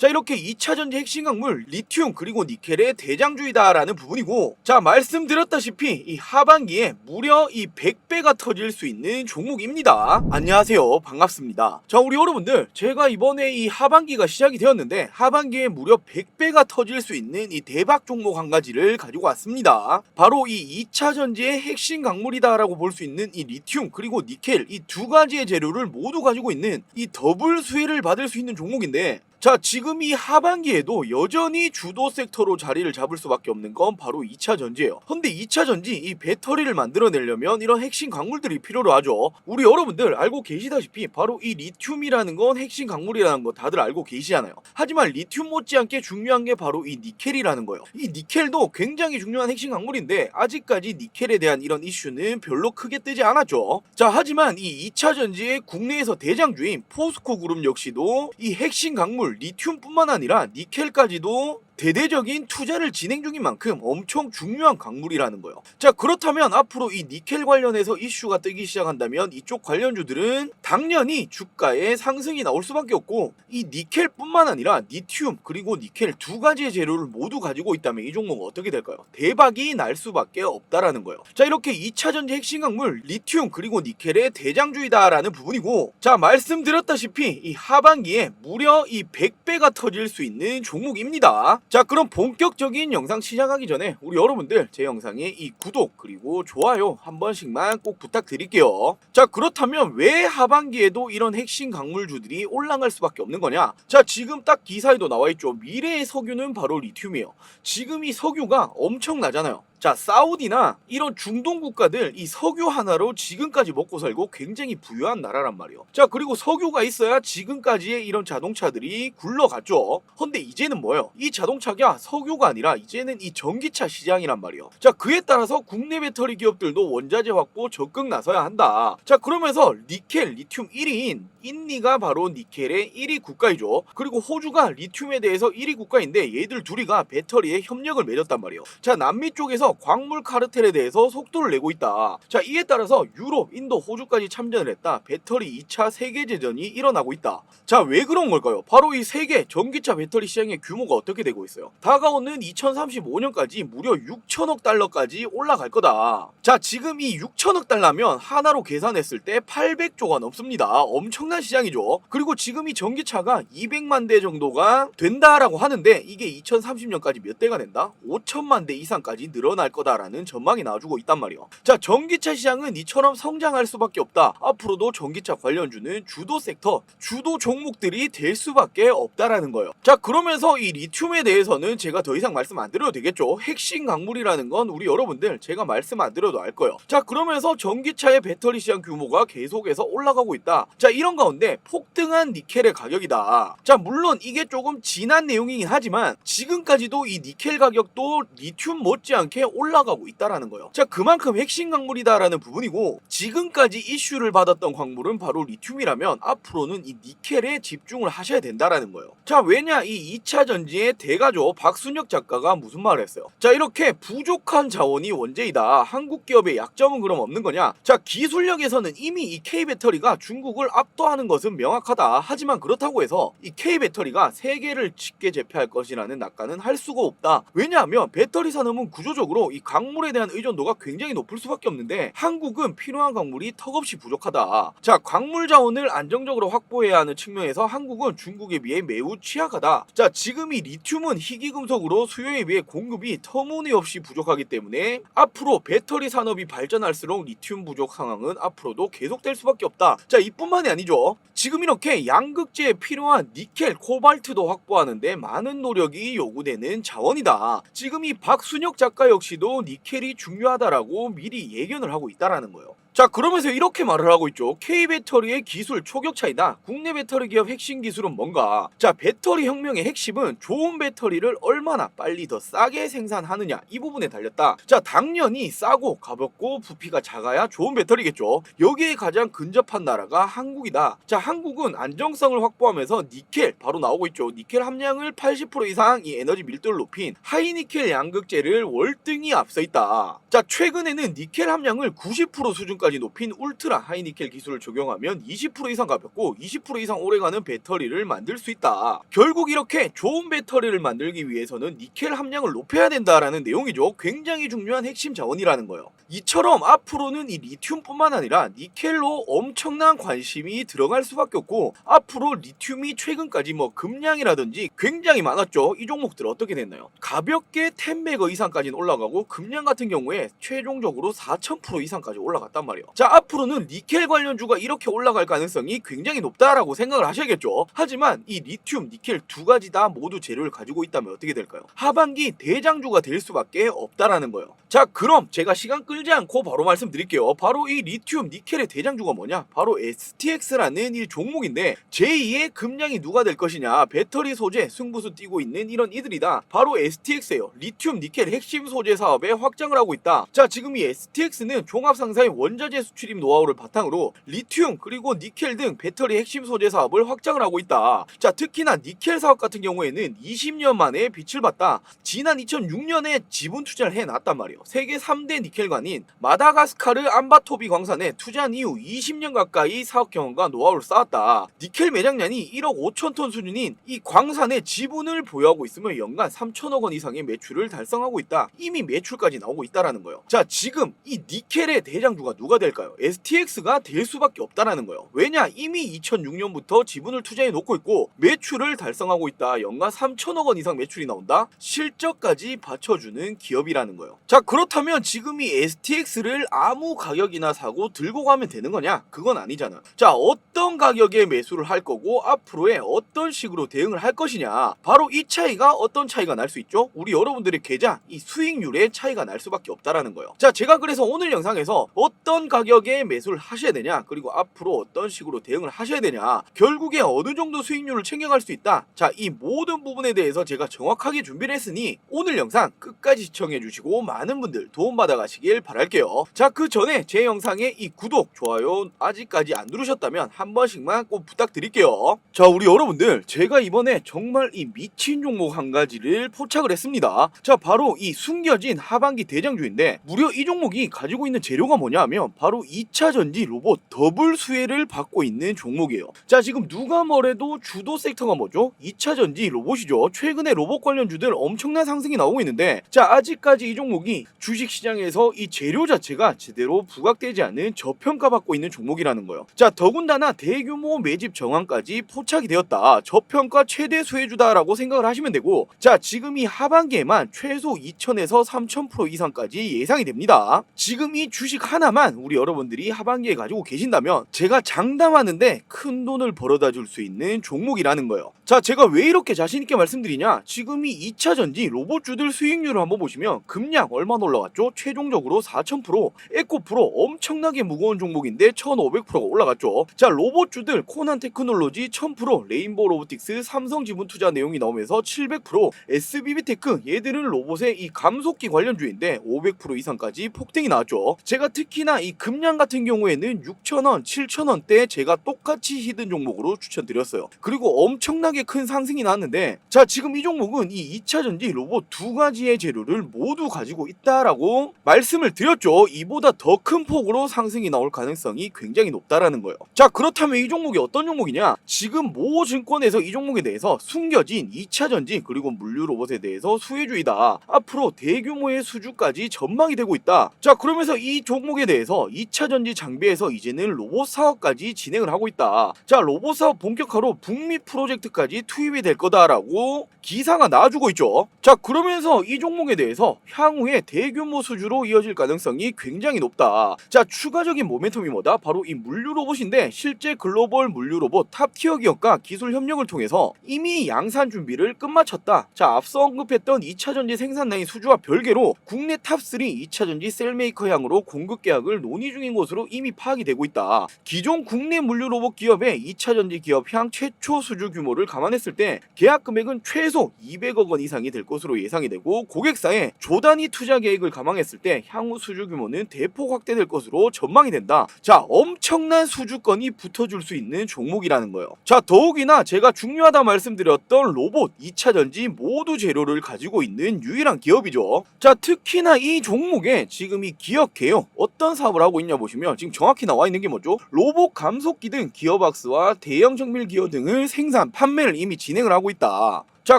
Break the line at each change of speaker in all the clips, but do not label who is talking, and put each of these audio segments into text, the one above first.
자, 이렇게 2차 전지 핵심 강물 리튬 그리고 니켈의 대장주이다라는 부분이고, 자, 말씀드렸다시피 이 하반기에 무려 이 100배가 터질 수 있는 종목입니다. 안녕하세요, 반갑습니다. 자, 우리 여러분들, 제가 이번에 이 하반기가 시작이 되었는데 하반기에 무려 100배가 터질 수 있는 이 대박 종목 한 가지를 가지고 왔습니다. 바로 이 2차 전지의 핵심 강물이다라고 볼 수 있는 이 리튬 그리고 니켈, 이 두 가지의 재료를 모두 가지고 있는 이 더블 수혜를 받을 수 있는 종목인데, 자, 지금 이 하반기에도 여전히 주도 섹터로 자리를 잡을 수밖에 없는 건 바로 2차 전지예요. 근데 2차 전지 이 배터리를 만들어내려면 이런 핵심 강물들이 필요로 하죠. 우리 여러분들 알고 계시다시피 바로 이 리튬이라는 건 핵심 강물이라는 거 다들 알고 계시잖아요. 하지만 리튬 못지않게 중요한 게 바로 이 니켈이라는 거예요. 이 니켈도 굉장히 중요한 핵심 강물인데 아직까지 니켈에 대한 이런 이슈는 별로 크게 뜨지 않았죠. 자, 하지만 이 2차 전지의 국내에서 대장주인 포스코 그룹 역시도 이 핵심 강물 리튬뿐만 아니라 니켈까지도 대대적인 투자를 진행 중인 만큼 엄청 중요한 강물이라는 거예요. 자, 그렇다면 앞으로 이 니켈 관련해서 이슈가 뜨기 시작한다면 이쪽 관련주들은 당연히 주가에 상승이 나올 수밖에 없고, 이 니켈뿐만 아니라 리튬 그리고 니켈 두 가지의 재료를 모두 가지고 있다면 이 종목은 어떻게 될까요? 대박이 날 수밖에 없다라는 거예요. 자, 이렇게 2차 전지 핵심 강물 리튬 그리고 니켈의 대장주이다라는 부분이고, 자, 말씀드렸다시피 이 하반기에 무려 이 100배가 터질 수 있는 종목입니다. 자, 그럼 본격적인 영상 시작하기 전에 우리 여러분들 제 영상에 이 구독 그리고 좋아요 한 번씩만 꼭 부탁드릴게요. 자, 그렇다면 왜 하반기에도 이런 핵심 강물주들이 올라갈 수밖에 없는 거냐? 자, 지금 딱 기사에도 나와있죠. 미래의 석유는 바로 리튬이에요. 지금 이 석유가 엄청나잖아요. 자, 사우디나 이런 중동 국가들 이 석유 하나로 지금까지 먹고 살고 굉장히 부유한 나라란 말이에요. 자, 그리고 석유가 있어야 지금까지의 이런 자동차들이 굴러갔죠. 근데 이제는 뭐예요? 이 자동차가 석유가 아니라 이제는 이 전기차 시장이란 말이에요. 자, 그에 따라서 국내 배터리 기업들도 원자재 확보 적극 나서야 한다. 자, 그러면서 니켈, 리튬 1위인 인디가 바로 니켈의 1위 국가이죠. 그리고 호주가 리튬에 대해서 1위 국가인데 얘들 둘이가 배터리에 협력을 맺었단 말이에요. 자, 남미 쪽에서 광물 카르텔에 대해서 속도를 내고 있다. 자, 이에 따라서 유럽, 인도, 호주까지 참전을 했다. 배터리 2차 세계대전이 일어나고 있다. 자, 왜 그런 걸까요? 바로 이 세계 전기차 배터리 시장의 규모가 어떻게 되고 있어요? 다가오는 2035년까지 무려 6천억 달러까지 올라갈 거다. 자, 지금 이 6천억 달러면 하나로 계산했을 때 800조가 넘습니다. 엄청난 시장이죠. 그리고 지금 이 전기차가 200만 대 정도가 된다라고 하는데 이게 2030년까지 몇 대가 된다? 5천만 대 이상까지 늘어날 거다라는 전망이 나와주고 있단 말이에요. 자, 전기차 시장은 이처럼 성장할 수밖에 없다. 앞으로도 전기차 관련주는 주도 섹터, 주도 종목들이 될 수밖에 없다라는 거예요. 자, 그러면서 이 리튬에 대해서는 제가 더 이상 말씀 안 드려도 되겠죠. 핵심 강물이라는 건 우리 여러분들 제가 말씀 안 드려도 알 거예요. 자, 그러면서 전기차의 배터리 시장 규모가 계속해서 올라가고 있다. 자, 이런 가운데 폭등한 니켈의 가격이다. 자, 물론 이게 조금 지난 내용이긴 하지만 지금까지도 이 니켈 가격도 리튬 못지않게 올라가고 있다라는 거예요. 자, 그만큼 핵심 강물이다라는 부분이고, 지금까지 이슈를 받았던 광물은 바로 리튬이라면 앞으로는 이 니켈에 집중을 하셔야 된다라는 거예요. 자, 왜냐, 이 2차 전지의 대가죠. 박순혁 작가가 무슨 말을 했어요? 자, 이렇게 부족한 자원이 원재이다. 한국 기업의 약점은 그럼 없는 거냐? 자, 기술력에서는 이미 이 K배터리가 중국을 압도하는 것은 명확하다. 하지만 그렇다고 해서 이 K배터리가 세계를 쉽게 제패할 것이라는 낙관은 할 수가 없다. 왜냐하면 배터리 산업은 구조적으로 이 강물에 대한 의존도가 굉장히 높을 수밖에 없는데 한국은 필요한 강물이 턱없이 부족하다. 자, 광물 자원을 안정적으로 확보해야 하는 측면에서 한국은 중국에 비해 매우 취약하다. 자, 지금 이 리튬은 희귀금속으로 수요에 비해 공급이 터무니없이 부족하기 때문에 앞으로 배터리 산업이 발전할수록 리튬 부족 상황은 앞으로도 계속될 수밖에 없다. 자, 이뿐만이 아니죠. 지금 이렇게 양극재에 필요한 니켈, 코발트도 확보하는데 많은 노력이 요구되는 자원이다. 지금 이 박순혁 작가 역시도 니켈이 중요하다라고 미리 예견을 하고 있다라는 거예요. 자, 그러면서 이렇게 말을 하고 있죠. K배터리의 기술 초격차이다. 국내 배터리 기업 핵심 기술은 뭔가? 자, 배터리 혁명의 핵심은 좋은 배터리를 얼마나 빨리 더 싸게 생산하느냐, 이 부분에 달렸다. 자, 당연히 싸고 가볍고 부피가 작아야 좋은 배터리겠죠. 여기에 가장 근접한 나라가 한국이다. 자, 한국은 안정성을 확보하면서 니켈, 바로 나오고 있죠. 니켈 함량을 80% 이상 이 에너지 밀도를 높인 하이니켈 양극재를 월등히 앞서 있다. 자, 최근에는 니켈 함량을 90% 수준까지 수준까지 높인 울트라 하이니켈 기술을 적용하면 20% 이상 가볍고 20% 이상 오래가는 배터리를 만들 수 있다. 결국 이렇게 좋은 배터리를 만들기 위해서는 니켈 함량을 높여야 된다라는 내용이죠. 굉장히 중요한 핵심 자원이라는 거예요. 이처럼 앞으로는 이 리튬뿐만 아니라 니켈로 엄청난 관심이 들어갈 수밖에 없고, 앞으로 리튬이 최근까지 금량이라든지 굉장히 많았죠. 이 종목들 어떻게 됐나요? 가볍게 10배거 이상까지는 올라가고 금량 같은 경우에 최종적으로 4000% 이상까지 올라갔단 말이에요. 자, 앞으로는 니켈 관련주가 이렇게 올라갈 가능성이 굉장히 높다라고 생각을 하셔야겠죠. 하지만 이 리튬, 니켈 두 가지 다 모두 재료를 가지고 있다면 어떻게 될까요? 하반기 대장주가 될 수밖에 없다라는 거예요. 자, 그럼 제가 시간 끌지 않고 바로 말씀드릴게요. 바로 이 리튬, 니켈의 대장주가 뭐냐? 바로 STX라는 이 종목인데, 제2의 금량이 누가 될 것이냐? 배터리 소재 승부수 뛰고 있는 이런 이들이다. 바로 STX예요. 리튬, 니켈 핵심 소재 사업에 확장을 하고 있다. 자, 지금 이 STX는 종합상사의 원자재 수출입 노하우를 바탕으로 리튬 그리고 니켈 등 배터리 핵심 소재 사업을 확장을 하고 있다. 자, 특히나 니켈 사업 같은 경우에는 20년 만에 빛을 봤다. 지난 2006년에 지분 투자를 해놨단 말이에요. 세계 3대 니켈관인 마다가스카르 암바토비 광산에 투자한 이후 20년 가까이 사업 경험과 노하우를 쌓았다. 니켈 매장량이 1억 5천 톤 수준인 이 광산에 지분을 보유하고 있으며 연간 3천억 원 이상의 매출을 달성하고 있다. 이미 매출까지 나오고 있다라는 거예요. 자, 지금 이 니켈의 대장주가 누가 될까요? STX가 될 수밖에 없다라는 거예요. 왜냐? 이미 2006년부터 지분을 투자해 놓고 있고 매출을 달성하고 있다. 연간 3천억 원 이상 매출이 나온다. 실적까지 받쳐주는 기업이라는 거예요. 자, 그렇다면 지금 이 STX를 아무 가격이나 사고 들고 가면 되는 거냐? 그건 아니잖아. 자, 어떤 가격에 매수를 할 거고 앞으로의 어떤 식으로 대응을 할 것이냐? 바로 이 차이가 어떤 차이가 날 수 있죠? 우리 여러분들의 계좌, 이 수익률의 차이가 날 수밖에 없다라는 거예요. 자, 제가 그래서 오늘 영상에서 어떤 가격에 매수를 하셔야 되냐, 그리고 앞으로 어떤 식으로 대응을 하셔야 되냐, 결국에 어느 정도 수익률을 챙겨갈 수 있다. 자, 이 모든 부분에 대해서 제가 정확하게 준비를 했으니 오늘 영상 끝까지 시청해 주시고 많은 분들 도움받아 가시길 바랄게요. 자, 그 전에 제 영상에 이 구독, 좋아요 아직까지 안 누르셨다면 한 번씩만 꼭 부탁드릴게요. 자, 우리 여러분들, 제가 이번에 정말 이 미친 종목 한 가지를 포착을 했습니다. 자, 바로 이 숨겨진 하반기 대장주인데, 무려 이 종목이 가지고 있는 재료가 뭐냐 하면 바로 2차전지 로봇 더블 수혜를 받고 있는 종목이에요. 자, 지금 누가 뭐래도 주도 섹터가 뭐죠? 2차전지 로봇이죠. 최근에 로봇 관련주들 엄청난 상승이 나오고 있는데, 자, 아직까지 이 종목이 주식시장에서 이 재료 자체가 제대로 부각되지 않는 저평가받고 있는 종목이라는 거예요. 자, 더군다나 대규모 매집 정황까지 포착이 되었다. 저평가 최대 수혜주다라고 생각을 하시면 되고, 자, 지금 이 하반기에만 최소 2000에서 3000% 이상까지 예상이 됩니다. 지금 이 주식 하나만 우리 여러분들이 하반기에 가지고 계신다면 제가 장담하는데 큰 돈을 벌어다 줄 수 있는 종목이라는 거예요. 자, 제가 왜 이렇게 자신있게 말씀드리냐? 지금 이 2차전지 로봇주들 수익률을 한번 보시면 금량 얼마나 올라갔죠? 최종적으로 4000%, 에코프로 엄청나게 무거운 종목인데 1500%가 올라갔죠. 자, 로봇주들 코난 테크놀로지 1000%, 레인보우 로보틱스, 삼성 지분 투자 내용이 나오면서 700%, SBB테크 얘들은 로봇의 이 감속기 관련주인데 500% 이상까지 폭등이 나왔죠. 제가 특히나 이 금량 같은 경우에는 6,000원, 7,000원대 제가 똑같이 히든 종목으로 추천드렸어요. 그리고 엄청나게 큰 상승이 나왔는데, 자, 지금 이 종목은 이 2차전지 로봇 두 가지의 재료를 모두 가지고 있다라고 말씀을 드렸죠. 이보다 더 큰 폭으로 상승이 나올 가능성이 굉장히 높다라는 거예요. 자, 그렇다면 이 종목이 어떤 종목이냐? 지금 모 증권에서 이 종목에 대해서 숨겨진 2차전지 그리고 물류 로봇에 대해서 수혜주이다. 앞으로 대규모의 수주까지 전망이 되고 있다. 자, 그러면서 이 종목에 대해서 2차전지 장비에서 이제는 로봇 사업까지 진행을 하고 있다. 자, 로봇 사업 본격화로 북미 프로젝트까지 투입이 될 거다라고 기사가 나와주고 있죠. 자, 그러면서 이 종목에 대해서 향후에 대규모 수주로 이어질 가능성이 굉장히 높다. 자, 추가적인 모멘텀이 뭐다? 바로 이 물류 로봇인데, 실제 글로벌 물류 로봇 탑티어 기업과 기술 협력을 통해서 이미 양산 준비를 끝마쳤다. 자, 앞서 언급했던 2차전지 생산 라인 수주와 별개로 국내 탑3 2차전지 셀메이커 향으로 공급 계약을 논의 중인 것으로 이미 파악이 되고 있다. 기존 국내 물류 로봇 기업의 2차전지 기업 향 최초 수주 규모를 감안했을 때 계약 금액은 최소 200억 원 이상이 될 것으로 예상이 되고, 고객사의 조단위 투자 계획을 감안했을 때 향후 수주 규모는 대폭 확대될 것으로 전망이 된다. 자, 엄청난 수주권이 붙어줄 수 있는 종목이라는 거예요. 자, 더욱이나 제가 중요하다 말씀드렸던 로봇, 2차전지 모두 재료를 가지고 있는 유일한 기업이죠. 자, 특히나 이 종목에 지금 이 기억해요. 어떤 사업을 사업을 하고 있냐 보시면 지금 정확히 나와 있는 게 뭐죠? 로봇 감속기 등 기어박스와 대형 정밀 기어 등을 생산, 판매를 이미 진행을 하고 있다. 자,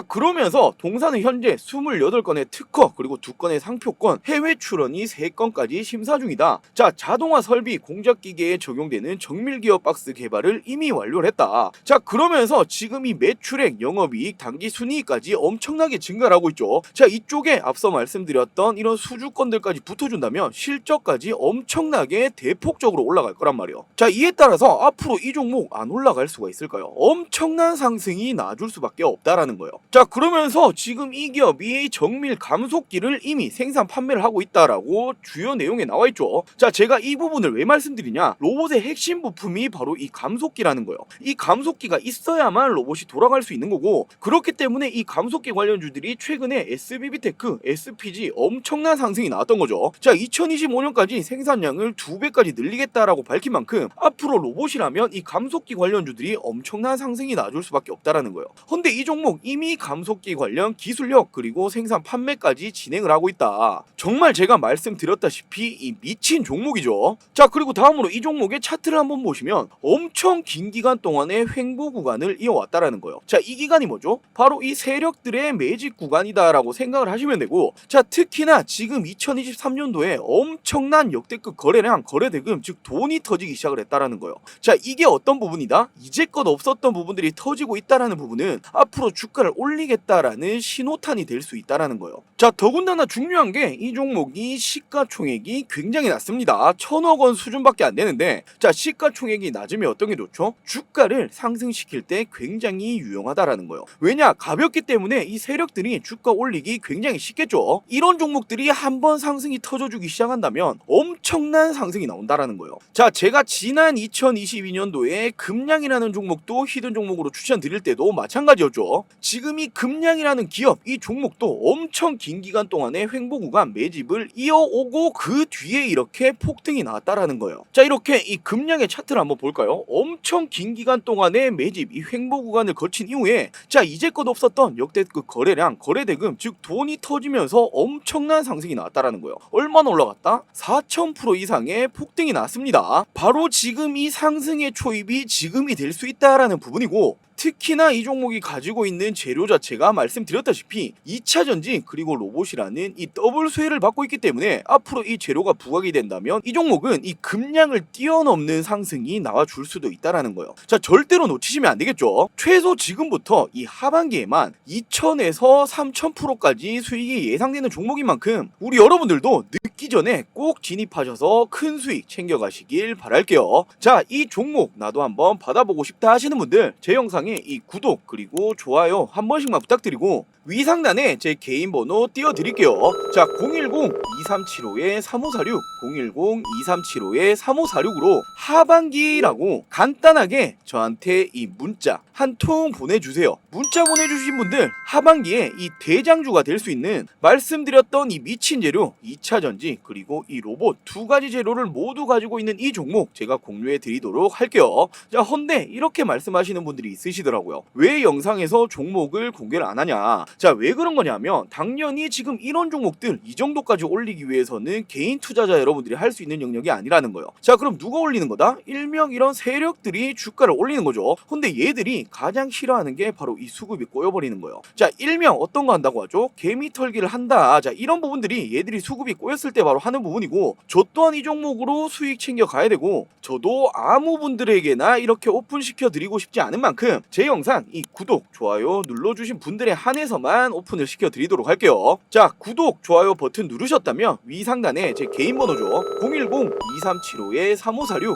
그러면서 동사는 현재 28건의 특허 그리고 2건의 상표권, 해외 출원이 3건까지 심사 중이다. 자, 자동화 설비 공작 기계에 적용되는 정밀 기어박스 개발을 이미 완료를 했다. 자, 그러면서 지금 이 매출액, 영업이익, 당기 순이익까지 엄청나게 증가를 하고 있죠. 자, 이쪽에 앞서 말씀드렸던 이런 수주권들까지 붙어준다면 실적까지 엄청나게 대폭적으로 올라갈 거란 말이에요. 자, 이에 따라서 앞으로 이 종목 안 올라갈 수가 있을까요? 엄청난 상승이 나줄 수밖에 없다라는 거예요. 자, 그러면서 지금 이 기업이 정밀 감속기를 이미 생산 판매를 하고 있다라고 주요 내용에 나와 있죠. 자, 제가 이 부분을 왜 말씀드리냐? 로봇의 핵심 부품이 바로 이 감속기라는 거예요. 이 감속기가 있어야만 로봇이 돌아갈 수 있는 거고, 그렇기 때문에 이 감속기 관련주들이 최근에 SBB테크, SPG 엄청난 상승이 나왔던 거죠. 자, 2025년까지 생산량을 2배까지 늘리겠다라고 밝힌 만큼 앞으로 로봇이라면 이 감속기 관련주들이 엄청난 상승이 나줄 수밖에 없다라는 거예요. 근데 이 종목 이미 감속기 관련 기술력 그리고 생산 판매까지 진행을 하고 있다. 정말 제가 말씀드렸다시피 이 미친 종목이죠. 자, 그리고 다음으로 이 종목의 차트를 한번 보시면 엄청 긴 기간 동안의 횡보 구간을 이어왔다라는 거예요. 자, 이 기간이 뭐죠? 바로 이 세력들의 매집 구간이다라고 생각을 하시면 되고, 자, 특히나 지금 2023년도에 엄청난 역대급 거래량, 거래대금, 즉 돈이 터지기 시작을 했다라는 거예요. 자, 이게 어떤 부분이다? 이제껏 없었던 부분들이 터지고 있다라는 부분은 앞으로 주가를 올리겠다라는 신호탄이 될 수 있다라는 거예요. 자, 더군다나 중요한 게 이 종목이 시가총액이 굉장히 낮습니다. 1000억 원 수준밖에 안 되는데, 자, 시가총액이 낮으면 어떤 게 좋죠? 주가를 상승시킬 때 굉장히 유용하다라는 거예요. 왜냐? 가볍기 때문에 이 세력들이 주가 올리기 굉장히 쉽겠죠. 이런 종목들이 한번 상승이 터져주기 시작한다면 엄청난 상승이 나온다라는 거예요. 자, 제가 지난 2022년도에 금량이라는 종목도 히든 종목으로 추천드릴 때도 마찬가지였죠. 지금 이 금량이라는 기업, 이 종목도 엄청 긴 기간 동안의 횡보 구간 매집을 이어오고 그 뒤에 이렇게 폭등이 나왔다라는 거예요. 자, 이렇게 이 금량의 차트를 한번 볼까요? 엄청 긴 기간 동안의 매집, 이 횡보 구간을 거친 이후에, 자, 이제껏 없었던 역대급 거래량, 거래대금, 즉 돈이 터지면서 엄청난 상승이 나왔다라는 거예요. 얼마나 올라갔다? 4000% 이상의 폭등이 났습니다. 바로 지금 이 상승의 초입이 지금이 될 수 있다라는 부분이고, 특히나 이 종목이 가지고 있는 재료 자체가 말씀드렸다시피 2차 전지 그리고 로봇이라는 이 더블 수혜를 받고 있기 때문에 앞으로 이 재료가 부각이 된다면 이 종목은 이 금량을 뛰어넘는 상승이 나와줄 수도 있다라는 거예요. 자, 절대로 놓치시면 안 되겠죠. 최소 지금부터 이 하반기에만 2000에서 3000%까지 수익이 예상되는 종목인 만큼 우리 여러분들도 늦기 전에 꼭 진입하셔서 큰 수익 챙겨가시길 바랄게요. 자, 이 종목 나도 한번 받아보고 싶다 하시는 분들 제 영상에 이 구독 그리고 좋아요 한 번씩만 부탁드리고 위 상단에 제 개인 번호 띄워드릴게요. 자, 010-2375-3546 010-2375-3546으로 하반기라고 간단하게 저한테 이 문자 한 통 보내주세요. 문자 보내주신 분들 하반기에 이 대장주가 될 수 있는 말씀드렸던 이 미친 재료 2차 전지 그리고 이 로봇 두 가지 재료를 모두 가지고 있는 이 종목 제가 공유해 드리도록 할게요. 자, 헌데 이렇게 말씀하시는 분들이 있으시더라고요. 왜 영상에서 종목을 공개를 안 하냐? 자, 왜 그런 거냐면 당연히 지금 이런 종목들 이 정도까지 올리기 위해서는 개인 투자자 여러분들이 할 수 있는 영역이 아니라는 거예요. 자, 그럼 누가 올리는 거다? 일명 이런 세력들이 주가를 올리는 거죠. 근데 얘들이 가장 싫어하는 게 바로 이 수급이 꼬여버리는 거예요. 자, 일명 어떤 거 한다고 하죠? 개미 털기를 한다. 자, 이런 부분들이 얘들이 수급이 꼬였을 때 바로 하는 부분이고, 저 또한 이 종목으로 수익 챙겨 가야 되고, 저도 아무 분들에게나 이렇게 오픈시켜 드리고 싶지 않은 만큼 제 영상 이 구독, 좋아요 눌러주신 분들에 한해서만 오픈을 시켜 드리도록 할게요. 자, 구독, 좋아요 버튼 누르셨다면 위 상단에 제 개인 번호죠. 010-2375-3546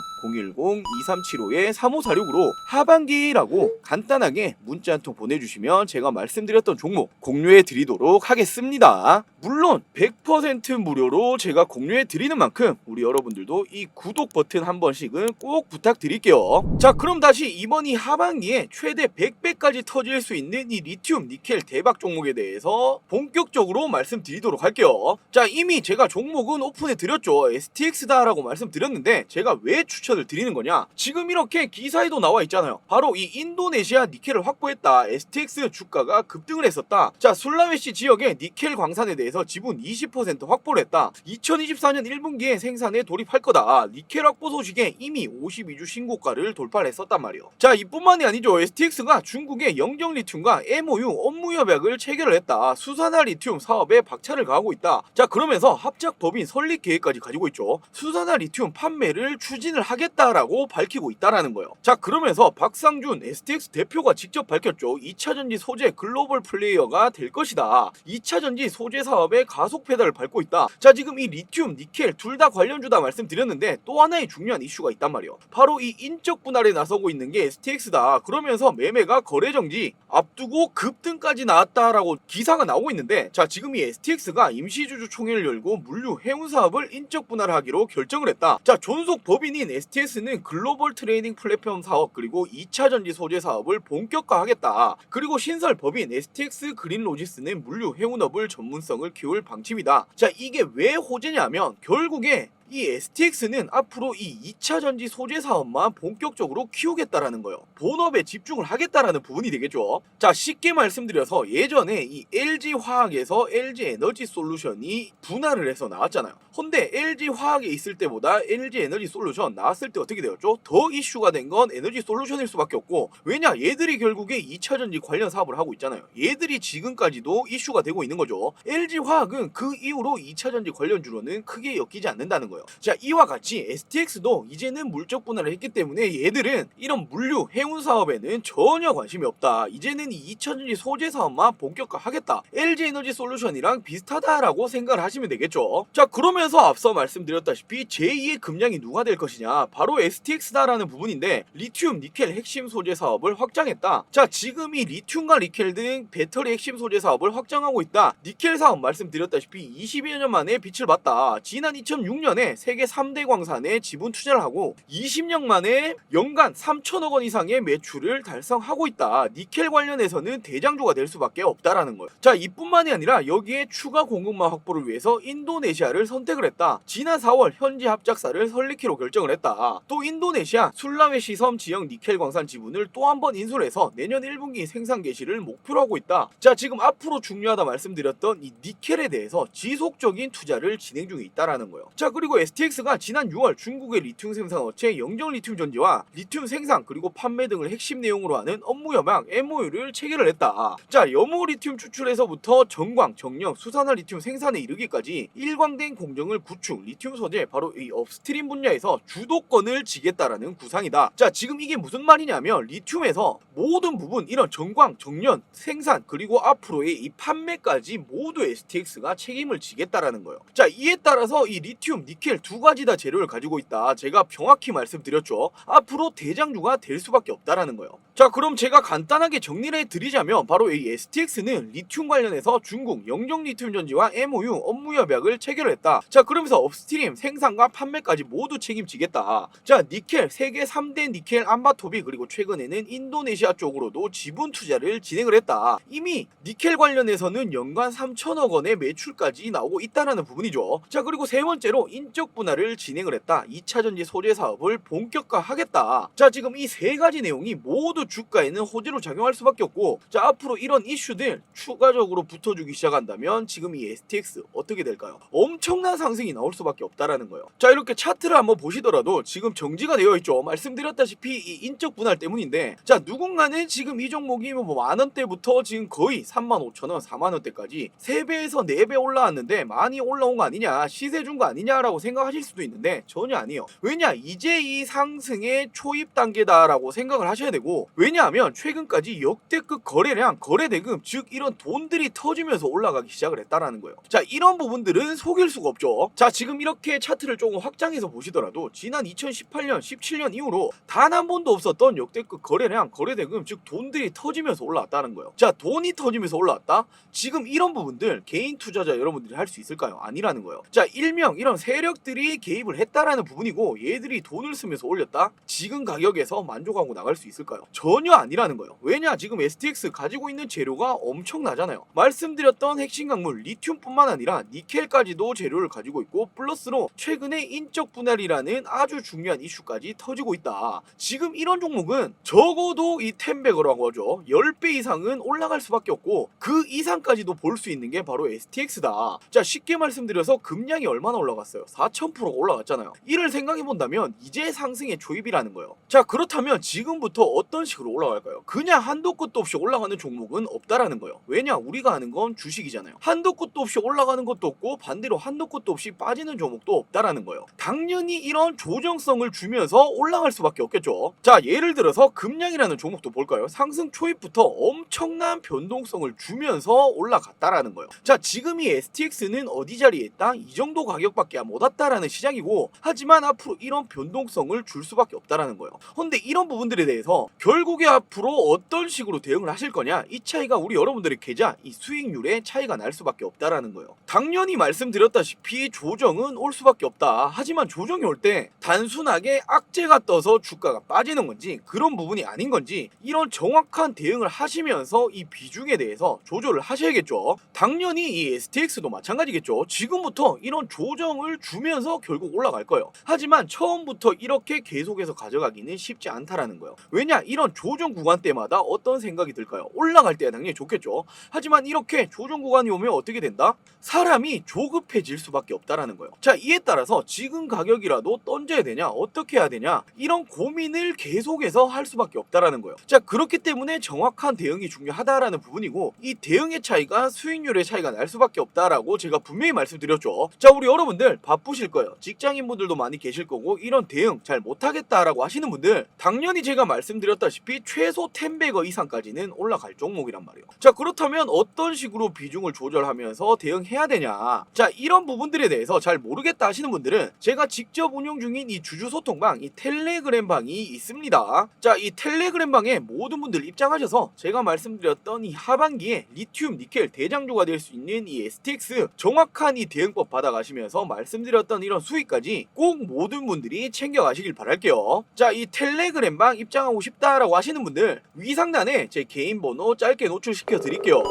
010-2375-3546으로 하반기라고 간단하게 문자 한 통 보내주시면 제가 말씀드렸던 종목 공유해 드리도록 하겠습니다. 물론 100% 무료로 제가 공유해 드리는 만큼 우리 여러분들도 이 구독 버튼 한 번씩은 꼭 부탁드릴게요. 자, 그럼 다시 이번 이 하반기에 최대 100배까지 터질 수 있는 이 리튬 니켈 대박 종목에 대해서 본격적으로 말씀드리도록 할게요. 자, 이미 제가 종목은 오픈해 드렸죠. STX다라고 말씀드렸는데 제가 왜 추천을 드리는 거냐, 지금 이렇게 기사에도 나와 있잖아요. 바로 이 인도네시아 니켈을 확보했다, STX 주가가 급등을 했었다. 자, 술라웨시 지역의 니켈 광산에 대해서 지분 20% 확보를 했다. 2024년 1분기에 생산에 돌입할 거다. 니켈 확보 소식에 이미 52주 신고가를 돌파를 했었단 말이에요. 자, 이뿐만이 아니죠. STX가 중국의 영정 리튬과 MOU 업무 협약을 체결을 했다. 수산화 리튬 사업에 박차를 가하고 있다. 자, 그러면서 합작 법인 설립 계획까지 가지고 있죠. 수산화 리튬 판매를 추진을 하겠다라고 밝히고 있다라는 거예요. 자, 그러면서 박상준 STX 대표가 직접 밝혔죠. 2차전지 소재 글로벌 플레이어가 될 것이다. 2차전지 소재 사업에 가속 페달을 밟고 있다. 자, 지금 이 리튬, 니켈 둘 다 관련주다 말씀드렸는데 또 하나의 중요한 이슈가 있단 말이에요. 바로 이 인적 분할에 나서고 있는 게 STX다. 그러면서 매매가 거래 정지 앞두고 급등까지 나왔다라고 기사가 나오고 있는데, 자, 지금 이 STX가 임시주주 총회를 열고 물류 해운 사업을 인적 분할하기로 결정을 했다. 자, 존속 법인인 STS는 글로벌 트레이딩 플랫폼 사업 그리고 2차 전지 소재 사업을 본격화하겠다. 그리고 신설 법인 STX 그린 로지스는 물류 해운업을 전문성을 키울 방침이다. 자, 이게 왜 호재냐면 결국에 이 STX는 앞으로 이 2차 전지 소재 사업만 본격적으로 키우겠다라는 거예요. 본업에 집중을 하겠다라는 부분이 되겠죠. 자, 쉽게 말씀드려서 예전에 이 LG화학에서 LG에너지솔루션이 분할을 해서 나왔잖아요. 근데 LG화학에 있을 때보다 LG에너지솔루션 나왔을 때 어떻게 되었죠? 더 이슈가 된 건 에너지솔루션일 수밖에 없고, 왜냐, 얘들이 결국에 2차 전지 관련 사업을 하고 있잖아요. 얘들이 지금까지도 이슈가 되고 있는 거죠. LG화학은 그 이후로 2차 전지 관련주로는 크게 엮이지 않는다는 거예요. 자, 이와 같이 STX도 이제는 물적 분할을 했기 때문에 얘들은 이런 물류 해운 사업에는 전혀 관심이 없다. 이제는 이 2차전지 소재 사업만 본격화하겠다. LG에너지솔루션이랑 비슷하다라고 생각을 하시면 되겠죠. 자, 그러면서 앞서 말씀드렸다시피 제2의 금량이 누가 될 것이냐, 바로 STX다라는 부분인데, 리튬 니켈 핵심 소재 사업을 확장했다. 자, 지금 이 리튬과 니켈 등 배터리 핵심 소재 사업을 확장하고 있다. 니켈 사업 말씀드렸다시피 20여 년 만에 빛을 봤다. 지난 2006년에 세계 3대 광산에 지분 투자를 하고 20년 만에 연간 3천억 원 이상의 매출을 달성하고 있다. 니켈 관련해서는 대장주가 될 수밖에 없다라는 거예요. 자, 이뿐만이 아니라 여기에 추가 공급망 확보를 위해서 인도네시아를 선택을 했다. 지난 4월 현지 합작사를 설립키로 결정을 했다. 또 인도네시아 술라웨시 섬 지역 니켈 광산 지분을 또 한 번 인수를 해서 내년 1분기 생산 개시를 목표로 하고 있다. 자, 지금 앞으로 중요하다 말씀드렸던 이 니켈에 대해서 지속적인 투자를 진행 중에 있다라는 거예요. 자, 그리고 STX가 지난 6월 중국의 리튬 생산 업체 영정 리튬 전지와 리튬 생산 그리고 판매 등을 핵심 내용으로 하는 업무 협약 MOU를 체결을 했다. 자, 염호 리튬 추출에서부터 정광, 정령, 수산화 리튬 생산에 이르기까지 일관된 공정을 구축, 리튬 소재 바로 이 업스트림 분야에서 주도권을 지겠다라는 구상이다. 자, 지금 이게 무슨 말이냐면 리튬에서 모든 부분 이런 정광, 정년, 생산 그리고 앞으로의 이 판매까지 모두 STX가 책임을 지겠다라는 거예요. 자, 이에 따라서 이 리튬, 니켈 두 가지 다 재료를 가지고 있다. 제가 정확히 말씀드렸죠. 앞으로 대장주가 될 수밖에 없다라는 거예요. 자, 그럼 제가 간단하게 정리를 해드리자면 바로 이 STX는 리튬 관련해서 중국 영정 리튬 전지와 MOU 업무 협약을 체결을 했다. 자, 그러면서 업스트림 생산과 판매까지 모두 책임지겠다. 자, 니켈 세계 3대 니켈 암바토비 그리고 최근에는 인도네시아 쪽으로도 지분 투자를 진행을 했다. 이미 니켈 관련해서는 연간 3천억 원의 매출까지 나오고 있다라는 부분이죠. 자, 그리고 세 번째로 인적 분할을 진행을 했다. 2차 전지 소재 사업을 본격화하겠다. 자, 지금 이 세 가지 내용이 모두 주가에는 호재로 작용할 수밖에 없고, 자, 앞으로 이런 이슈들 추가적으로 붙어주기 시작한다면 지금 이 STX 어떻게 될까요? 엄청난 상승이 나올 수밖에 없다라는 거예요. 자, 이렇게 차트를 한번 보시더라도 지금 정지가 되어 있죠. 말씀드렸다시피 이 인적 분할 때문인데, 자, 누군가는 지금 이 종목이 뭐 만원대부터 지금 거의 35,000원, 4만원대까지 3배에서 4배 올라왔는데 많이 올라온 거 아니냐, 시세 준 거 아니냐라고 생각하실 수도 있는데 전혀 아니에요. 왜냐, 이제 이 상승의 초입 단계다라고 생각을 하셔야 되고, 왜냐하면 최근까지 역대급 거래량, 거래대금, 즉 이런 돈들이 터지면서 올라가기 시작을 했다라는 거예요. 자, 이런 부분들은 속일 수가 없죠. 있겠죠. 자, 지금 이렇게 차트를 조금 확장해서 보시더라도 지난 2018년, 17년 이후로 단 한 번도 없었던 역대급 거래량, 거래대금, 즉 돈들이 터지면서 올라왔다는 거예요. 자, 돈이 터지면서 올라왔다? 지금 이런 부분들 개인 투자자 여러분들이 할 수 있을까요? 아니라는 거예요. 자, 일명 이런 세력들이 개입을 했다라는 부분이고 얘들이 돈을 쓰면서 올렸다? 지금 가격에서 만족하고 나갈 수 있을까요? 전혀 아니라는 거예요. 왜냐? 지금 STX 가지고 있는 재료가 엄청나잖아요. 말씀드렸던 핵심 광물 리튬뿐만 아니라 니켈까지도 재료를 가지고 있고 플러스로 최근에 인적 분할이라는 아주 중요한 이슈까지 터지고 있다. 지금 이런 종목은 적어도 이 10배거라고 하죠. 10배 이상은 올라갈 수밖에 없고 그 이상까지도 볼 수 있는 게 바로 STX다. 자, 쉽게 말씀드려서 금량이 얼마나 올라갔어요? 4000%가 올라갔잖아요. 이를 생각해 본다면 이제 상승의 초입이라는 거예요. 자, 그렇다면 지금부터 어떤 식으로 올라갈까요? 그냥 한도 끝도 없이 올라가는 종목은 없다라는 거예요. 왜냐? 우리가 아는 건 주식이잖아요. 한도 끝도 없이 올라가는 것도 없고 반대로 한도 끝도 없이 빠지는 종목도 없다라는 거예요. 당연히 이런 조정성을 주면서 올라갈 수밖에 없겠죠. 자, 예를 들어서 금량이라는 종목도 볼까요? 상승 초입부터 엄청난 변동성을 주면서 올라갔다라는 거예요. 자, 지금 이 STX는 어디 자리에 있다? 이 정도 가격밖에 못 왔다라는 시장이고 하지만 앞으로 이런 변동성을 줄 수밖에 없다라는 거예요. 근데 이런 부분들에 대해서 결국에 앞으로 어떤 식으로 대응을 하실 거냐? 이 차이가 우리 여러분들의 계좌, 이 수익률에 차이가 날 수밖에 없다라는 거예요. 당연히 말씀드렸다시피 조정은 올 수밖에 없다. 하지만 조정이 올 때 단순하게 악재가 떠서 주가가 빠지는 건지 그런 부분이 아닌 건지 이런 정확한 대응을 하시면서 이 비중에 대해서 조절을 하셔야겠죠. 당연히 이 STX도 마찬가지겠죠. 지금부터 이런 조정을 주면서 결국 올라갈 거예요. 하지만 처음부터 이렇게 계속해서 가져가기는 쉽지 않다라는 거예요. 왜냐? 이런 조정 구간 때마다 어떤 생각이 들까요? 올라갈 때야 당연히 좋겠죠. 하지만 이렇게 조정 구간이 오면 어떻게 된다? 사람이 조급해질 수밖에 없다라는 거예요. 자, 이에 따라서 지금 가격이라도 던져야 되냐? 어떻게 해야 되냐? 이런 고민을 계속해서 할 수밖에 없다라는 거예요. 자, 그렇기 때문에 정확한 대응이 중요하다라는 부분이고 이 대응의 차이가 수익률의 차이가 날 수밖에 없다라고 제가 분명히 말씀드렸죠. 자, 우리 여러분들 바쁘실 거예요. 직장인분들도 많이 계실 거고 이런 대응 잘 못하겠다라고 하시는 분들 당연히 제가 말씀드렸다시피 최소 10배거 이상까지는 올라갈 종목이란 말이에요. 자, 그렇다면 어떤 식으로 비중을 조절하면서 대응해야 되냐? 자, 이런 부분들에 대해서 잘 모르겠다 하시는 분들은 제가 직접 운영 중인 이 주주소통방, 이 텔레그램 방이 있습니다. 자, 이 텔레그램 방에 모든 분들 입장하셔서 제가 말씀드렸던 이 하반기에 리튬, 니켈 대장주가 될 수 있는 이 STX 정확한 이 대응법 받아가시면서 말씀드렸던 이런 수익까지 꼭 모든 분들이 챙겨가시길 바랄게요. 자, 이 텔레그램 방 입장하고 싶다라고 하시는 분들 위 상단에 제 개인 번호 짧게 노출시켜 드릴게요.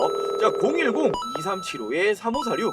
자, 010-2375-3546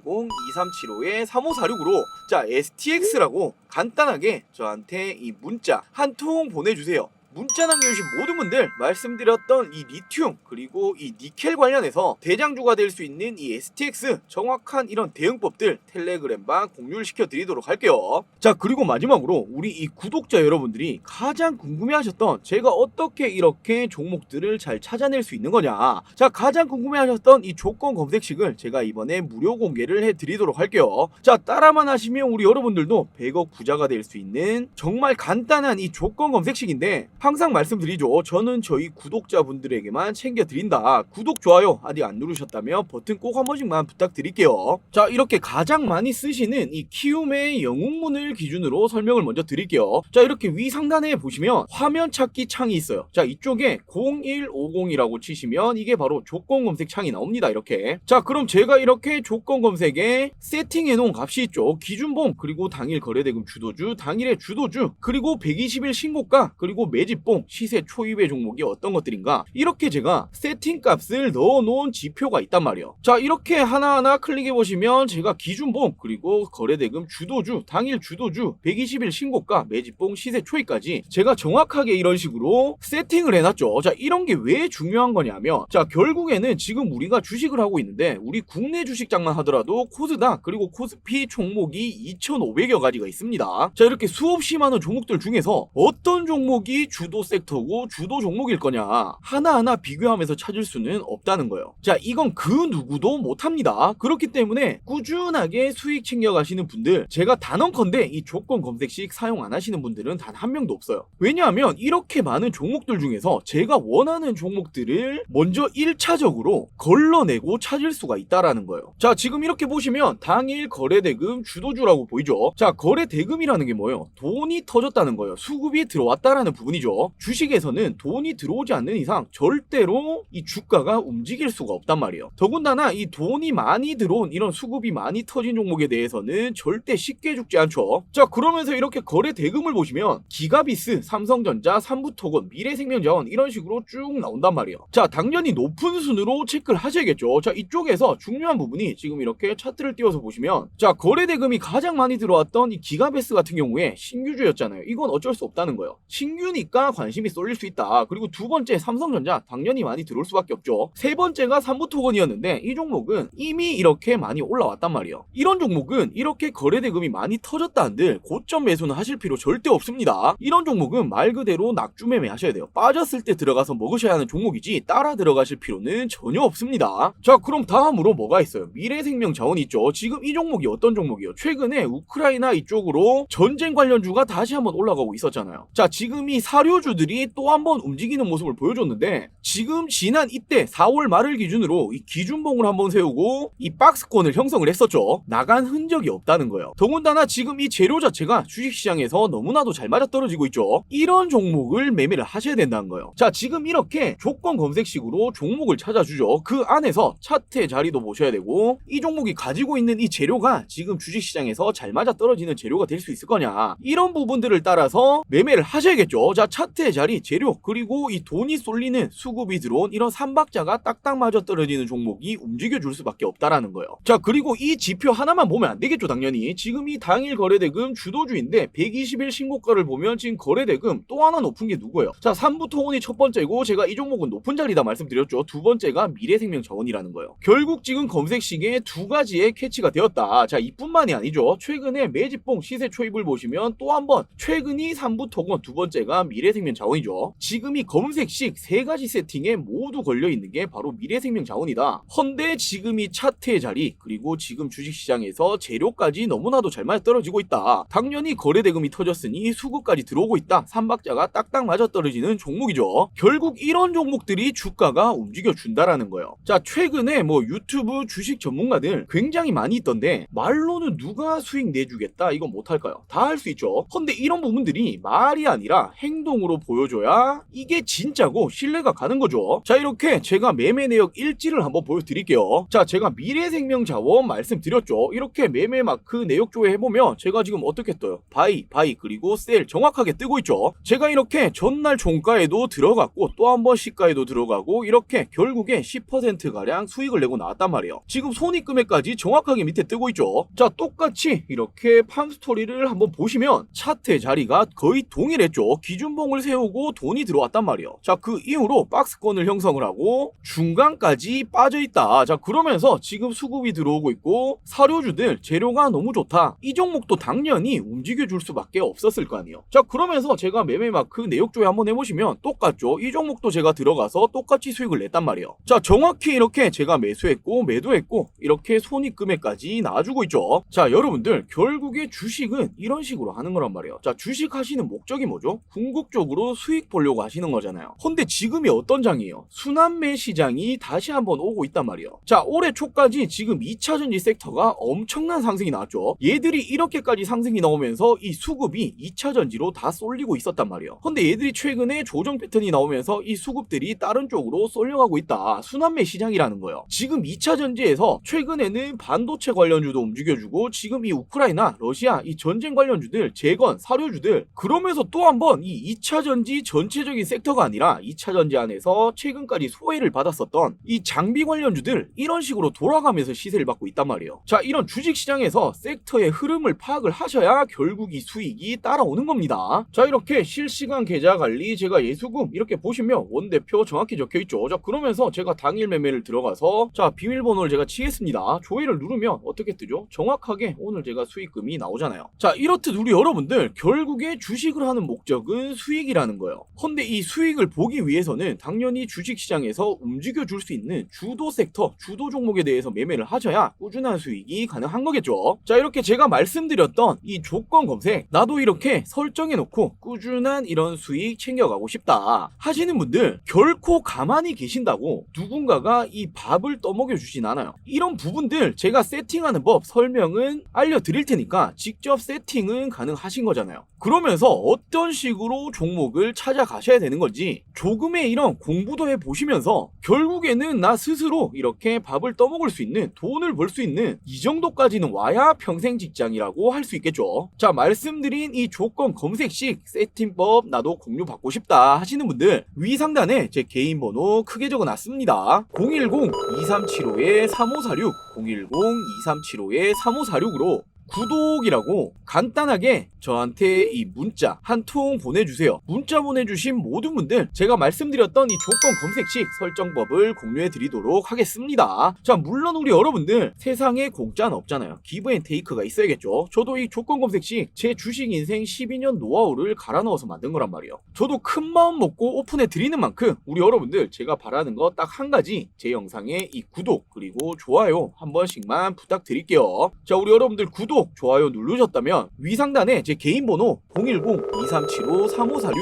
010-2375-3546으로 자, STX라고 간단하게 저한테 이 문자 한 통 보내주세요. 문자 남겨주신 모든 분들 말씀드렸던 이 리튬 그리고 이 니켈 관련해서 대장주가 될 수 있는 이 STX 정확한 이런 대응법들 텔레그램방 공유를 시켜드리도록 할게요. 자, 그리고 마지막으로 우리 이 구독자 여러분들이 가장 궁금해하셨던 제가 어떻게 이렇게 종목들을 잘 찾아낼 수 있는 거냐, 자, 가장 궁금해하셨던 이 조건 검색식을 제가 이번에 무료 공개를 해드리도록 할게요. 자, 따라만 하시면 우리 여러분들도 100억 부자가 될 수 있는 정말 간단한 이 조건 검색식인데 항상 말씀드리죠. 저는 저희 구독자분들에게만 챙겨드린다. 구독, 좋아요 아직 안 누르셨다면 버튼 꼭 한 번씩만 부탁드릴게요. 자, 이렇게 가장 많이 쓰시는 이 키움의 영웅문을 기준으로 설명을 먼저 드릴게요. 자, 이렇게 위 상단에 보시면 화면 찾기 창이 있어요. 자, 이쪽에 0150이라고 치시면 이게 바로 조건 검색 창이 나옵니다. 이렇게. 자, 그럼 제가 이렇게 조건 검색에 세팅해 놓은 값이 있죠. 기준봉, 그리고 당일 거래대금 주도주, 당일의 주도주, 그리고 120일 신고가, 그리고 매집봉, 시세 초입의 종목이 어떤 것들인가, 이렇게 제가 세팅값을 넣어놓은 지표가 있단 말이에요. 자, 이렇게 하나하나 클릭해보시면 제가 기준봉, 그리고 거래대금 주도주, 당일 주도주, 120일 신고가, 매집봉, 시세 초입까지 제가 정확하게 이런 식으로 세팅을 해놨죠. 자, 이런 게 왜 중요한 거냐면, 자, 결국에는 지금 우리가 주식을 하고 있는데 우리 국내 주식장만 하더라도 코스닥 그리고 코스피 종목이 2,500여 가지가 있습니다. 자, 이렇게 수없이 많은 종목들 중에서 어떤 종목이 주 주도 섹터고 주도 종목일 거냐 하나하나 비교하면서 찾을 수는 없다는 거예요. 자, 이건 그 누구도 못합니다. 그렇기 때문에 꾸준하게 수익 챙겨가시는 분들, 제가 단언컨대 이 조건 검색식 사용 안 하시는 분들은 단 한 명도 없어요. 왜냐하면 이렇게 많은 종목들 중에서 제가 원하는 종목들을 먼저 1차적으로 걸러내고 찾을 수가 있다라는 거예요. 자, 지금 이렇게 보시면 당일 거래대금 주도주라고 보이죠. 자, 거래대금이라는 게 뭐예요? 돈이 터졌다는 거예요. 수급이 들어왔다라는 부분이죠. 주식에서는 돈이 들어오지 않는 이상 절대로 이 주가가 움직일 수가 없단 말이에요. 더군다나 이 돈이 많이 들어온 이런 수급이 많이 터진 종목에 대해서는 절대 쉽게 죽지 않죠. 자, 그러면서 이렇게 거래대금을 보시면 기가비스, 삼성전자, 삼부토건, 미래생명자원 이런 식으로 쭉 나온단 말이에요. 자, 당연히 높은 순으로 체크를 하셔야겠죠. 자, 이쪽에서 중요한 부분이 지금 이렇게 차트를 띄워서 보시면, 자, 거래대금이 가장 많이 들어왔던 이 기가베스 같은 경우에 신규주였잖아요. 이건 어쩔 수 없다는 거예요. 신규니까 관심이 쏠릴 수 있다. 그리고 두 번째 삼성전자 당연히 많이 들어올 수밖에 없죠. 세 번째가 삼부토건이었는데 이 종목은 이미 이렇게 많이 올라왔단 말이에요. 이런 종목은 이렇게 거래대금이 많이 터졌다 한들 고점 매수는 하실 필요 절대 없습니다. 이런 종목은 말 그대로 낙주 매매 하셔야 돼요. 빠졌을 때 들어가서 먹으셔야 하는 종목이지 따라 들어가실 필요는 전혀 없습니다. 자, 그럼 다음으로 뭐가 있어요? 미래생명자원이 있죠. 지금 이 종목이 어떤 종목이에요? 최근에 우크라이나 이쪽으로 전쟁 관련주가 다시 한번 올라가고 있었잖아요. 자, 지금 이 사료주들이 또 한번 움직이는 모습을 보여줬는데, 지금 지난 이때 4월 말을 기준으로 이 기준봉을 한번 세우고 이 박스권을 형성을 했었죠. 나간 흔적이 없다는 거예요. 더군다나 지금 이 재료 자체가 주식시장에서 너무나도 잘 맞아떨어지고 있죠. 이런 종목을 매매를 하셔야 된다는 거예요. 자, 지금 이렇게 조건 검색식으로 종목을 찾아주죠. 그 안에서 차트의 자리도 보셔야 되고, 이 종목이 가지고 있는 이 재료가 지금 주식시장에서 잘 맞아떨어지는 재료가 될 수 있을 거냐, 이런 부분들을 따라서 매매를 하셔야겠죠. 자, 차트의 자리, 재료, 그리고 이 돈이 쏠리는 수급이 들어온 이런 삼박자가 딱딱 맞아떨어지는 종목이 움직여줄 수밖에 없다라는 거예요. 자, 그리고 이 지표 하나만 보면 안 되겠죠. 당연히 지금 이 당일 거래대금 주도주인데 120일 신고가를 보면 지금 거래대금 또 하나 높은 게 누구예요? 자, 삼부통운이 첫 번째고, 제가 이 종목은 높은 자리다 말씀드렸죠. 두 번째가 미래생명자원이라는 거예요. 결국 지금 검색식에 두 가지의 캐치가 되었다. 자, 이뿐만이 아니죠. 최근에 매집봉 시세 초입을 보시면 또 한 번 최근이 삼부토건, 두 번째가 미래생명자원이죠. 지금 이 검색식 세 가지 세팅에 모두 걸려있는 게 바로 미래생명자원이다. 헌데 지금 이 차트의 자리, 그리고 지금 주식시장에서 재료까지 너무나도 잘 맞아떨어지고 있다. 당연히 거래대금이 터졌으니 수급까지 들어오고 있다. 삼박자가 딱딱 맞아떨어지는 종목이죠. 결국 이런 종목들이 주가가 움직여준다라는 거예요. 자, 최근에 뭐 유튜브 주식 전문가들 굉장히 많이 있던데, 말로는 누가 수익 내주겠다 이건 못할까요? 다 할 수 있죠. 근데 이런 부분들이 말이 아니라 행동으로 보여줘야 이게 진짜고 신뢰가 가는 거죠. 자, 이렇게 제가 매매 내역 일지를 한번 보여드릴게요. 자, 제가 미래생명자원 말씀드렸죠. 이렇게 매매 마크 내역 조회 해보면 제가 지금 어떻게 떠요? 바이 그리고 셀 정확하게 뜨고 있죠. 제가 이렇게 전날 종가에도 들어갔고 또 한 번 시가에도 들어가고, 이렇게 결국에 10%가량 수익을 내고 나왔단 말이에요. 지금 손익금액까지 정확하게 밑에 뜨고 있죠. 자, 똑같이 이렇게 팜스토리를 한번 보시면 차트의 자리가 거의 동일했죠. 기준봉을 세우고 돈이 들어왔단 말이에요. 자, 그 이후로 박스권을 형성을 하고 중간까지 빠져있다. 자, 그러면서 지금 수급이 들어오고 있고, 사료주들 재료가 너무 좋다. 이 종목도 당연히 움직여줄 수밖에 없었을 거 아니에요. 자, 그러면서 제가 매매마크 내역 조회 한번 해보시면 똑같죠. 이 종목도 제가 들어가서 똑같이 수익을 냈단 말이에요. 자, 정확히 이렇게 제가 매수했고 매도했고 이렇게 손익금액까지 나와주고 있죠. 자, 여러분들 결국에 주식은 이런 식으로 하는 거란 말이에요. 자, 주식 하시는 목적이 뭐죠? 궁극적으로 수익 보려고 하시는 거잖아요. 근데 지금이 어떤 장이에요? 순환매 시장이 다시 한번 오고 있단 말이에요. 자, 올해 초까지 지금 2차전지 섹터가 엄청난 상승이 나왔죠. 얘들이 이렇게까지 상승이 나오면서 이 수급이 2차전지로 다 쏠리고 있었단 말이에요. 근데 얘들이 최근에 조정 패턴이 나오면서 이 수급들이 다른 쪽으로 쏠려가고 있다. 순환매 시장이라는 거예요. 지금 2차전지에서 최근에는 반도체 관련주도 움직여주고, 지금 이 우크라이나, 러시아 이 전쟁 관련주들, 재건, 사료주들, 그러면서 또 한 번 이 2차전지 전체적인 섹터가 아니라 2차전지 안에서 최근까지 소외를 받았었던 이 장비 관련주들, 이런 식으로 돌아가면서 시세를 받고 있단 말이에요. 자, 이런 주식시장에서 섹터의 흐름을 파악을 하셔야 결국 이 수익이 따라오는 겁니다. 자, 이렇게 실시간 계좌 관리, 제가 예수금 이렇게 보시면 원대표 정확히 적혀있죠. 자, 그러면서 제가 당일 매매를 들어가서, 자, 비밀번호를 제가 치겠습니다. 조회를 누르면 어떻게 뜨죠? 정확하게 오늘 제가 수익금이 나오잖아요. 자, 이렇듯 우리 여러분들 결국에 주식을 하는 목적은 수익이라는 거예요. 근데 이 수익을 보기 위해서는 당연히 주식시장에서 움직여줄 수 있는 주도 섹터, 주도 종목에 대해서 매매를 하셔야 꾸준한 수익이 가능한 거겠죠. 자, 이렇게 제가 말씀드렸던 이 조건 검색, 나도 이렇게 설정해놓고 꾸준한 이런 수익 챙겨가고 싶다 하시는 분들, 결코 가만히 계신다고 누군가가 이 밥을 떠먹여 주진 않아요. 이런 부분들 제가 세팅하는 법 설명은 알려드릴 테니까 직접 세팅은 가능하신 거잖아요. 그러면서 어떤 식으로 종목을 찾아가셔야 되는 건지 조금의 이런 공부도 해보시면서 결국에는 나 스스로 이렇게 밥을 떠먹을 수 있는, 돈을 벌 수 있는 이 정도까지는 와야 평생 직장이라고 할 수 있겠죠. 자, 말씀드린 이 조건 검색식 세팅법 나도 공유받고 싶다 하시는 분들, 위 상단에 제 개인 번호 크게 적어놨습니다. 010-2375-3546 010-2375-3546으로 구독이라고 간단하게 저한테 이 문자 한 통 보내주세요. 문자 보내주신 모든 분들 제가 말씀드렸던 이 조건 검색식 설정법을 공유해 드리도록 하겠습니다. 자, 물론 우리 여러분들 세상에 공짜는 없잖아요. 기브 앤 테이크가 있어야겠죠. 저도 이 조건 검색식 제 주식 인생 12년 노하우를 갈아 넣어서 만든 거란 말이에요. 저도 큰 마음 먹고 오픈해 드리는 만큼 우리 여러분들 제가 바라는 거 딱 한 가지, 제 영상에 이 구독 그리고 좋아요 한 번씩만 부탁드릴게요. 자, 우리 여러분들 구독 좋아요 누르셨다면 위 상단에 제 개인 번호 010-2375-3546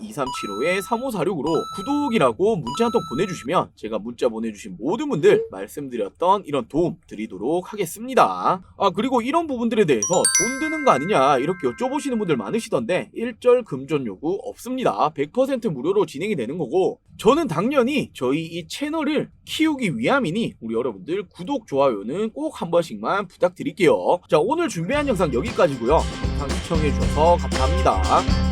010-2375-3546으로 구독이라고 문자 한 통 보내주시면 제가 문자 보내주신 모든 분들 말씀드렸던 이런 도움 드리도록 하겠습니다. 아, 그리고 이런 부분들에 대해서 돈 드는 거 아니냐 이렇게 여쭤보시는 분들 많으시던데 일절 금전 요구 없습니다. 100% 무료로 진행이 되는 거고, 저는 당연히 저희 이 채널을 키우기 위함이니 우리 여러분들 구독, 좋아요는 꼭 한 번씩만 부탁드릴게요. 자, 오늘 준비한 영상 여기까지고요. 영상 시청해주셔서 감사합니다.